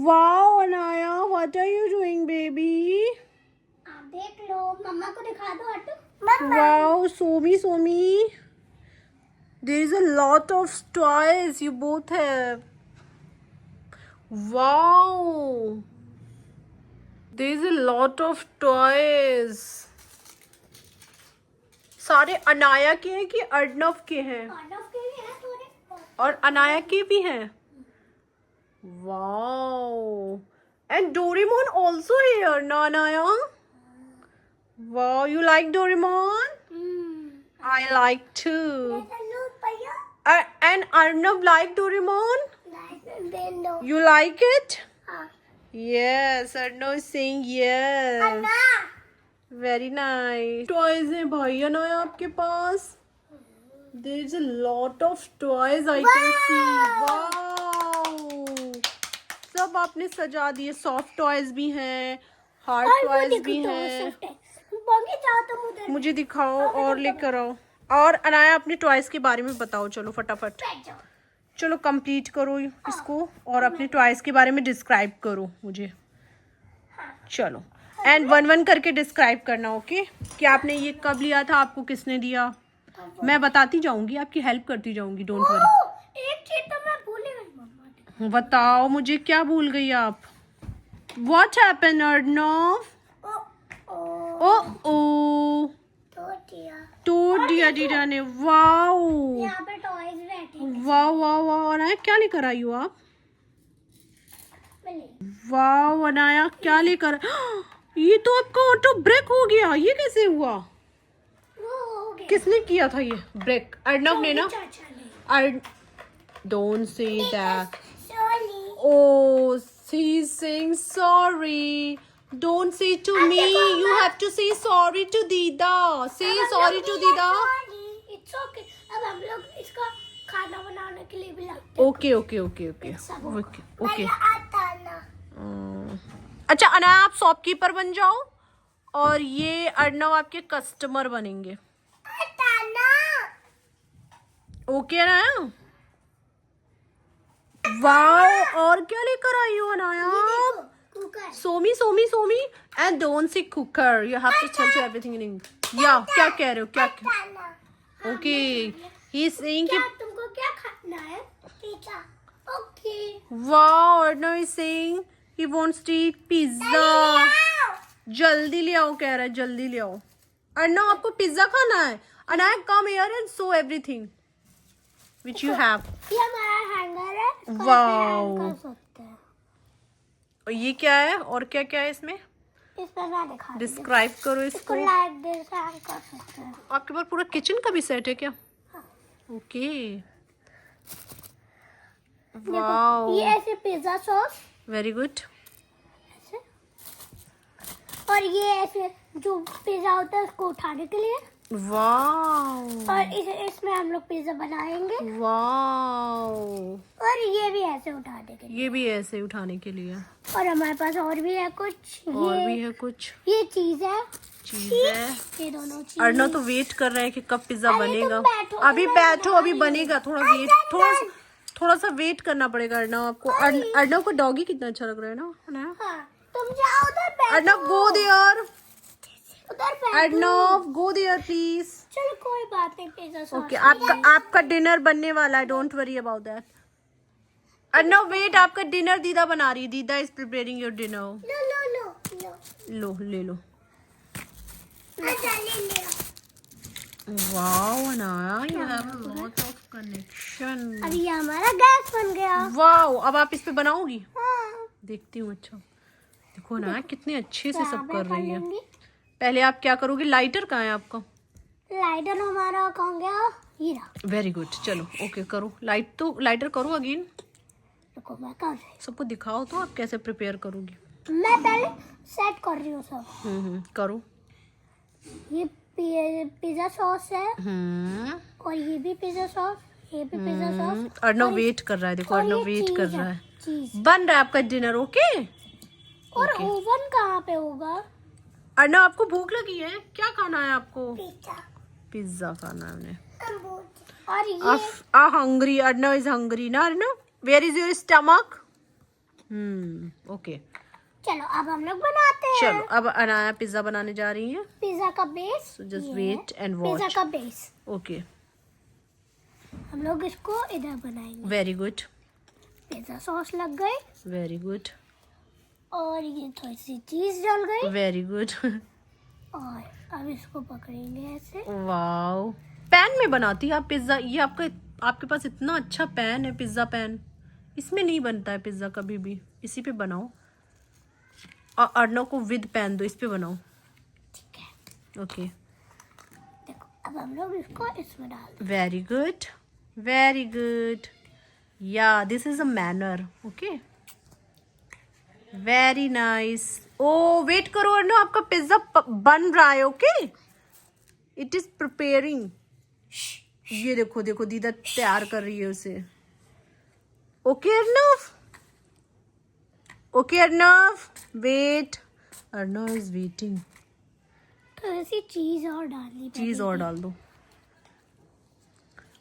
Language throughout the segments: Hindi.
Wow, Anaya, what are you doing, baby? आप देख लो, मम्मा को दिखा दो हटो। Wow, Somi. There is a lot of toys you both have. Wow. There is a lot of toys. सारे अनाया के हैं कि अर्णव के हैं? अर्णव के भी हैं थोड़े। और अनाया के भी हैं? Wow. And Doraemon also here, na Anaya? Wow, you like Doraemon? I like too. And Arnav like Doraemon? You like it? Yes, Arnav is saying yes. Very nice. Toys हैं भाई अनाया आपके पास? There is a lot of toys I can see. Wow. सब आपने सजा दिए. Soft toys भी हैं, hard toys भी हैं. मुझे दिखाओ और लेकर आओ. और अनाया अपने टॉयज के बारे में बताओ. चलो फटाफट. चलो कंप्लीट करो इसको और अपने टॉयज के बारे में डिस्क्राइब करो मुझे. चलो एंड 1-1 करके डिस्क्राइब करना. ओके कि आपने ये कब लिया था, आपको किसने दिया. मैं बताती जाऊंगी, आपकी हेल्प करती जाऊंगी. Don't worry. एक चीज तो मैं भूल गई मम्मा. बताओ मुझे, क्या भूल गई आप. What happened Arnav. ओ तोड़ दिया दीदा ने. वाओ यहाँ पे टॉयज बैठे हैं. वाओ अनाया क्या लेकर आई हो आप. वाओ अनाया क्या लेकर. ये तो आपका ऑटो ब्रेक हो गया. ये कैसे हुआ. वो हो गया. किसने किया था ये ब्रेक. अर्णव ने ना. चाचा ने. Don't say that. Sorry. Oh, he's saying sorry. Don't say to me. You have to say sorry to Dida. Say sorry to Dida. It's okay. अब हम लोग इसका खाना बनाने के लिए भी लगते हैं. Okay. अच्छा अनाया आप शॉपकीपर बन जाओ और ये अर्णव आपके कस्टमर बनेंगे. ओके अनाया. वाओ और क्या लेकर आई हो अनाया. कुकर. सोमी and don't say cooker. You have to tell everything in English. Yeah, क्या कह रहे हो. क्या Okay. He's saying कि तुमको क्या खाना है. Pizza. Okay. wow Arnav is saying he wants to eat pizza. जल्दी ले आओ कह रहा है. जल्दी ले आओ. अर्णव आपको पिज्जा खाना है. Anaya come here and show everything which you have. ये हमारा हैंगर है. Wow. कर सकते हैं. और ये क्या है और क्या क्या है इसमें. इसमें मैं दिखा दूँ. डिस्क्राइब करो इसको इसको. लाइक दे हैंग कर सकते हैं. आपके पास पूरा किचन का भी सेट है क्या. ओके. वाओ ये ऐसे पिज़्ज़ा सॉस. Very good. ऐसे. और ये ऐसे जो पिज़्ज़ा होता है उसको उठाने के लिए. वाओ. और इसमें हम लोग पिज़्ज़ा बनाएंगे. वाओ. और ये भी ऐसे उठाने के लिए. ये भी ऐसे उठाने के लिए. और हमारे पास और भी है कुछ. और भी है कुछ ये चीज है. ये दोनों चीज. अर्णव तो वेट कर रहे हैं कि कब पिज्जा अरे बनेगा. तुम बैठो, अभी बैठो अभी बनेगा. थोड़ा सा वेट करना पड़ेगा अर्णव आपको. अर्णव को डॉगी कितना अच्छा लग रहा है ना. हाँ, तुम जाओ उधर बैठो. Arnav go there. उधर बैठो. Arnav go there please. चलो कोई बात नहीं. Pizza sauce. ओके आपका डिनर बनने वाला है. Don't worry about that. Arnav wait. आपका डिनर दीदा बना रही है. दीदा इज प्रिपेयरिंग योर डिनर. लो ले लो. Wow Anaya you have a lot of connection. अभी ये हमारा गैस बन गया. वाओ अब आप इस पे बनाओगी. हाँ. देखती हूँ. अच्छा देखो ना कितने अच्छे से सब कर रही है. लेंगे. पहले आप क्या करोगे. लाइटर कहाँ है आपका. लाइटर हमारा कहाँ गया. ये रहा. Very good. चलो ओके करो. लाइटर करो अगेन. रुको मैं कर रही सबको दिखाओ तो आप कैसे प्रिपेयर करोगी. हूँ. मैं पहले सेट कर रही हूँ सब. करो. ये पिज़्ज़ा सॉस है. और ये भी पिज़्ज़ा सॉस. ये भी पिज़्ज़ा सॉस. अर्णव वेट कर रहा है. देखो अर्णव वेट कर रहा है. चीज. बन रहा है आपका डिनर. ओके. और ओवन कहाँ पे होगा. अर्णव आपको भूख लगी है. क्या खाना है आपको. पिज्जा खाना है उन्हें. और ये hungry. Arnav is hungry ना. Arnav where is your stomach. Okay चलो अब हम लोग बनाते हैं। चलो अब अनाया पिज्जा बनाने जा रही है। पिज्जा का बेस So just ये wait है। and pizza watch. का बेस ओके हम लोग इसको इधर बनाएंगे। वेरी गुड पिज्जा सॉस लग गई वेरी गुड और ये थोड़ी सी चीज डल गई वेरी गुड और अब इसको पकड़ेंगे ऐसे। वाओ पैन में बनाती है आप पिज्जा? ये आपके पास इतना अच्छा पैन है, पिज्जा पैन। इसमें नहीं बनता है पिज्जा कभी भी, इसी पे बनाओ। और अर्नव को विद पैन दो, इस पे बनाओ। ठीक है ओके देखो अब हम लोग इसको इसमें डाल दें। वेरी गुड या this is a manner. Okay very nice. Oh wait करो अर्नव, आपका पिज्जा बन रहा है। Okay it is preparing. ये देखो देखो दीदा तैयार कर रही है उसे। Okay Arnav wait. Arnav is waiting. तो ऐसी चीज और डालनी चीज और पड़ेगी। डाल दो।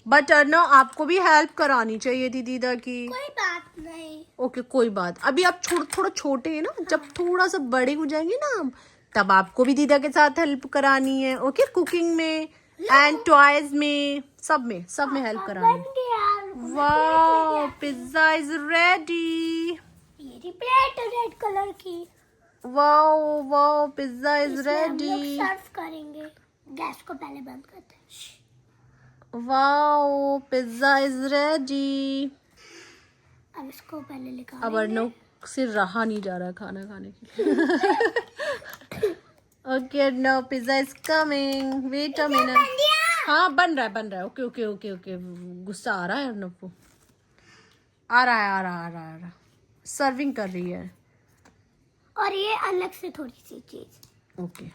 बट अर्नव आपको भी हेल्प करानी चाहिए थी दीदा की। कोई बात नहीं। ओके कोई बात। अभी आप थोड़ा छोटे हैं ना, जब थोड़ा सा बड़े हो जाएंगे ना हम, तब आपको भी दीदा के साथ हेल्प करानी है। ओके कुकिंग में एंड टॉयज में, सब में हेल्प करानी बन है। गया। Wow pizza is ready. ये प्लेट रेड कलर की। वाओ पिज्जा इज इसमें हम लोग रेडी। सर्व करेंगे। गैस को पहले बंद करते हैं। Wow pizza is ready. अब इसको पहले अब निकालेंगे। अर्नव से रहा नहीं जा रहा खाना खाने के लिए। Okay Arnav pizza is coming, wait a minute. बन गया। हाँ बन रहा है। ओके गुस्सा आ रहा है अर्नव को। आ रहा है। सर्विंग कर रही है। और ये अलग से थोड़ी सी चीज। ओके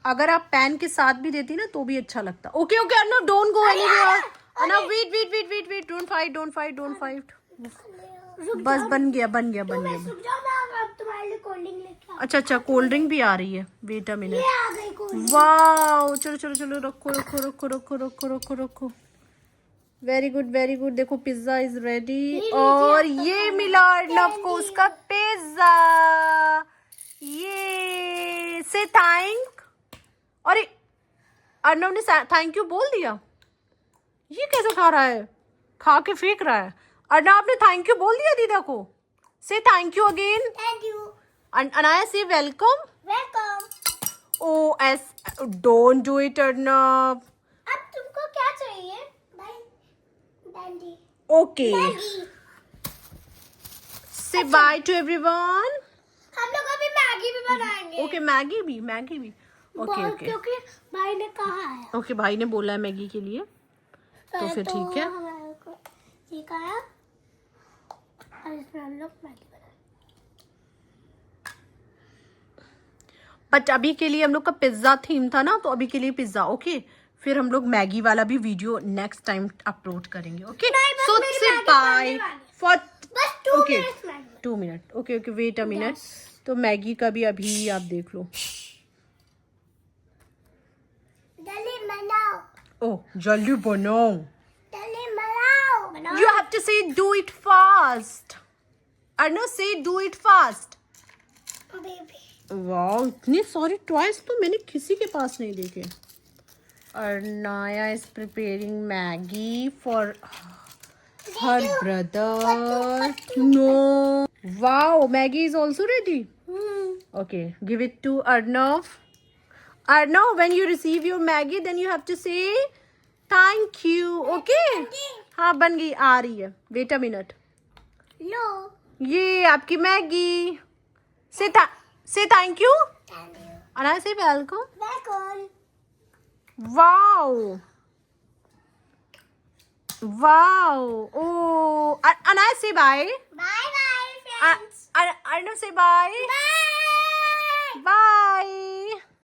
अगर आप पैन के साथ भी देती ना तो भी अच्छा लगता। Okay Arnav don't go anywhere. Arnav wait don't fight. बस बन गया। रुक जाओ मैं अब तुम्हारे लिए कोल्ड ड्रिंक लेके आती अच्छा कोल्ड ड्रिंक भी आ रही है। वेट अ हूँ। मिनट। ये आ गई कोल्ड ड्रिंक। वाओ चलो रखो। Very good. देखो पिज्जा इज रेडी। और ये मिला अर्नव को उसका पिज्जा। ये से थैंक। अरे अर्नव ने थैंक यू बोल दिया। ये कैसे खा रहा है? खा के फेंक रहा है। अर्नव आपने थैंक यू बोल दिया दीदा को। से thank you again. Thank you. Anaya say welcome. Welcome. ओ एस डोंट डू इट अर्नव। अब तुमको क्या चाहिए? भाई daddy. Okay say bye to everyone. हम लोग अभी मैगी भी बनाएंगे। ओके मैगी भी। ओके क्योंकि भाई ने कहा है। ओके भाई ने बोला है मैगी के लिए, तो फिर ठीक है। हमारे को ठीक है। अब इसमें हम लोग मैगी बनाएंगे। बट अभी के लिए हम लोग का पिज्जा थीम था ना, तो अभी के लिए पिज्जा। ओके फिर हम लोग मैगी वाला भी वीडियो नेक्स्ट टाइम अपलोड करेंगे। Okay so say bye for बस 2 okay minutes Maggi. 2 minute. Okay wait a minute. तो मैगी का भी अभी आप देख लो। जल्दी बनाओ। ओह जल्दी बनाओ। जल्दी बनाओ। You have to say do it fast. Arnav say do it fast. Baby. वाह इतने सारे टॉयज तो मैंने किसी के पास नहीं देखे। Arnaya is preparing Maggie for her brother. No. Wow, Maggie is also ready. Okay, give it to Arnav. Arnav, when you receive your Maggie, then you have to say thank you. Okay? हाँ बन गई, आ रही है। Wait a minute. लो। ये आपकी मैगी। Say thank you. Thank you. Arnaya say welcome. Welcome. Wow. Oh, Anaya say bye. Bye bye friends. Arnav say bye. Bye. Bye.